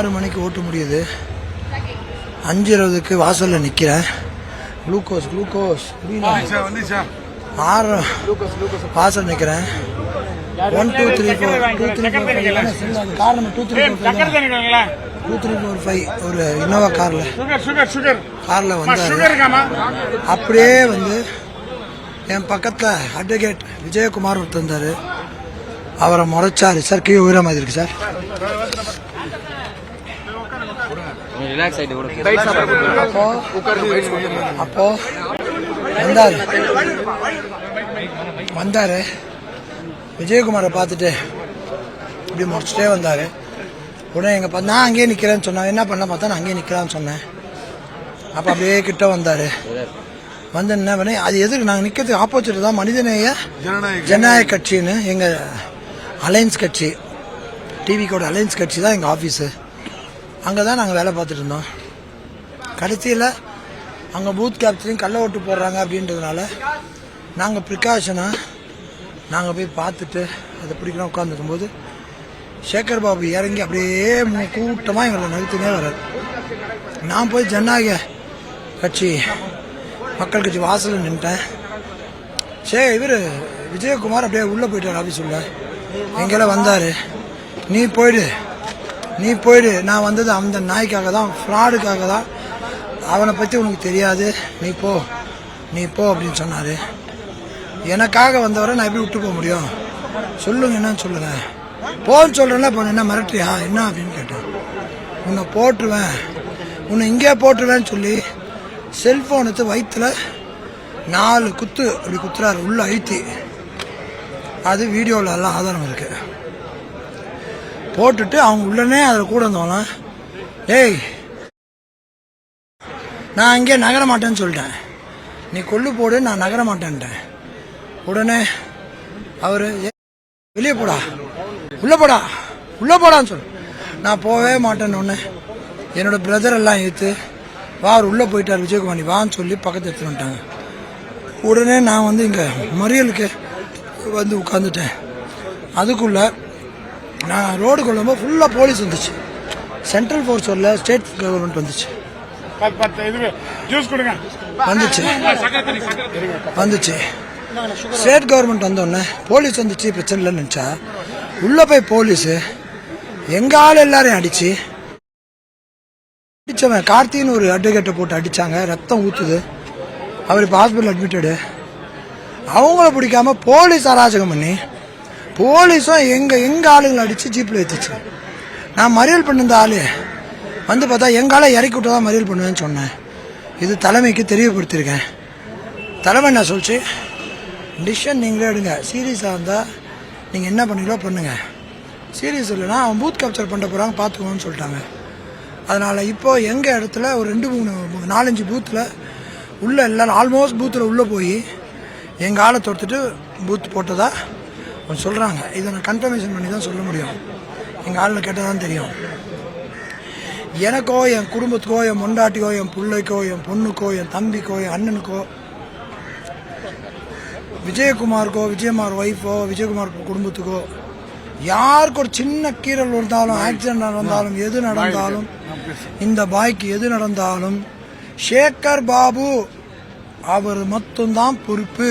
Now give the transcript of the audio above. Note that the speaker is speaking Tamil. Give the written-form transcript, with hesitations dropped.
6 மணிக்கு ஓட்டு முடியுது. 5:20க்கு வாசலில் நிற்கிறேன். குளுக்கோஸ் 6 வாசல் நிற்கிறேன். 1 2 3 4 காரணம் 2 3 4 5 ஒரு இன்னோவா கார்ல வந்தாரு. அப்படியே வந்து என் பக்கத்தில் அட்வொகேட் விஜயகுமார் ஒருத்தர் இருந்தார். அவரை முறைச்சாரு. சார் கீழே உயிர மாதிரி இருக்கு சார். அப்போ வந்தாரு விஜயகுமாரை பார்த்துட்டு இப்படி முடிச்சுட்டே வந்தாரு. உடனே நான் அங்கேயே நிக்கிறேன்னு சொன்னேன். என்ன பண்ண பார்த்தா நான் அங்கேயே நிக்கலான்னு சொன்னேன். அப்ப அப்படியே கிட்ட வந்தாரு. வந்து என்ன பண்ணி அது எதுக்கு நாங்கள் நிக்கிறதுக்கு ஆப்போசிட் தான் மனிதநேய ஜனநாயக கட்சின்னு எங்க அலையன்ஸ் கட்சி, டிவி கோட அலையன்ஸ் கட்சி தான் எங்கள் ஆஃபீஸு. அங்கே தான் நாங்கள் வேலை பார்த்துட்டு இருந்தோம். கடைசியில் அங்கே பூத் கேப்சரிங் கள்ள ஓட்டு போடுறாங்க அப்படின்றதுனால நாங்கள் ப்ரிகாஷனாக நாங்கள் போய் பார்த்துட்டு அதை பிடிக்கிறோம். உட்காந்துருக்கும் போது சேகர் பாபு இறங்கி அப்படியே கூட்டமாக எங்களை நகர்த்தினே வர்றாரு. நான் போய் ஜனநாயக கட்சி மக்கள் கட்சி வாசலில் நின்ட்டேன். இவர் விஜயகுமார் அப்படியே உள்ளே போயிட்டார். ஆஃபீஸ் உள்ள எங்கெல்லாம் வந்தார். நீ போயிடு நான் வந்தது அந்த நாய்க்காக தான், ஃப்ராடுக்காக தான், அவனை பற்றி உனக்கு தெரியாது, நீ போ அப்படின்னு சொன்னார். எனக்காக வந்தவரை நான் எப்படி விட்டு போக முடியும்? சொல்லுங்க, என்னன்னு சொல்லுங்க. போன்னு சொல்கிறேன்னா இப்போ என்ன மிரட்டுறியா என்ன அப்படின்னு கேட்டேன். உன்னை போட்டுருவேன், உன்னை இங்கே போட்டுருவேன்னு சொல்லி செல்ஃபோன் எடுத்து வயிற்றுல 4 குத்து அப்படி குத்துறாரு உள்ள அழுத்தி. அது வீடியோவில் எல்லாம் ஆதாரம் இருக்கு. போட்டுட்டு அவங்க உள்ளனே அதில் கூட இருந்தவங்க, டேய் நான் இங்கே நகர மாட்டேன்னு சொல்லிட்டேன், நீ கொள்ளு போடு, நான் நகர மாட்டேன்ட்டேன். உடனே அவரு வெளியே போடா, உள்ள போடான்னு சொல்லு. நான் போகவே மாட்டேன்னு ஒன்று என்னோட பிரதர் எல்லாம் இழுத்து வா, அவர் உள்ளே போயிட்டார் விஜயகுமாரி வான்னு சொல்லி பக்கத்து எடுத்துட்டு வந்துட்டாங்க. உடனே நான் வந்து இங்கே மறியலுக்கு வந்து உட்காந்துட்டேன். அதுக்குள்ள நான் ரோடு கொள்ளும்போது ஃபுல்லாக போலீஸ் வந்துச்சு. சென்ட்ரல் ஃபோர்ஸ் வரல, ஸ்டேட் கவர்மெண்ட் வந்துச்சு. ஸ்டேட் கவர்மெண்ட் வந்தோடனே போலீஸ் வந்துச்சு, பிரச்சனை இல்லைன்னு நினச்சா உள்ள போய் போலீஸு எங்க ஆள் எல்லாரையும் அடிச்சவன் கார்த்தின்னு ஒரு அட்வொகேட்டை போட்டு அடிச்சாங்க. ரத்தம் ஊத்துது. அவர் இப்போ ஹாஸ்பிட்டல் அட்மிட்டடு. அவங்கள பிடிக்காம போலீஸ் அராஜகம் பண்ணி போலீஸும் எங்க ஆளுங்களை அடிச்சு ஜீப்பில் ஏற்றிச்சு. நான் மறியல் பண்ணிருந்த ஆளு வந்து பார்த்தா எங்க ஆளை இறக்கி விட்டு தான் மறியல் பண்ணுவேன்னு சொன்னேன். இது தலைமைக்கு தெரியப்படுத்திருக்கேன். தலைமை என்ன சொல்லிச்சு, டிசிஷன் நீங்களே எடுங்க, சீரியஸாக இருந்தால் நீங்கள் என்ன பண்ணீங்களோ பண்ணுங்க, சீரியஸ் இல்லைன்னா அவன் பூத் கேப்சர் பண்ண போகிறாங்க பார்த்துக்கோன்னு சொல்லிட்டாங்க. அதனால் இப்போது எங்கள் இடத்துல ஒரு 2-3-4-5 பூத்தில் உள்ள எல்லாரும் ஆல்மோஸ்ட் பூத்தில் உள்ளே போய் எங்கள் ஆளை தொடுத்துட்டு பூத் போட்டதா அவங்க சொல்கிறாங்க. இதை நான் கன்ஃபர்மேஷன் பண்ணி தான் சொல்ல முடியும். எங்கள் ஆளில் கேட்டால் தான் தெரியும். எனக்கோ, என் குடும்பத்துக்கோ, என் மொண்டாட்டிக்கோ, என் பிள்ளைக்கோ, என் பொண்ணுக்கோ, என் தம்பிக்கோ, என் அண்ணனுக்கோ, விஜயகுமாருக்கோ, விஜயகுமார் ஒய்ஃபோ, விஜயகுமார் குடும்பத்துக்கோ யாருக்கு ஒரு சின்ன கீரல் வந்தாலும், ஆக்சிடென்ட் நடந்தாலும், எது நடந்தாலும், இந்த பாய்க்கு எது நடந்தாலும் சேகர் பாபு அவர் மட்டும்தான் பொறுப்பு.